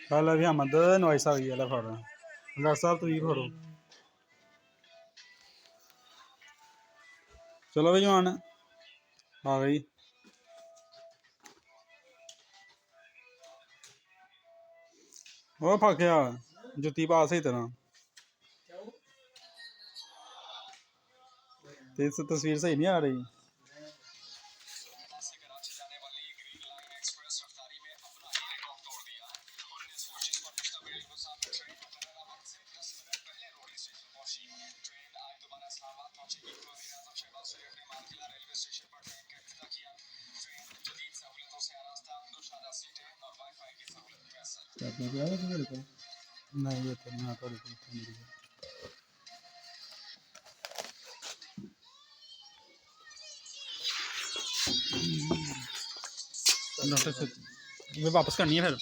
कल भी अहमद नवाई साहब वाला फड़ डॉक्टर साहब तुम फड़ो। चलो भाई जवान आ गई। वो फाकिया जुत्ती पा सही तरह तेरी तस्वीर सही नहीं आ रही। नहीं ये तो नहीं आता डॉक्टर से मैं वापस करनी है फिर।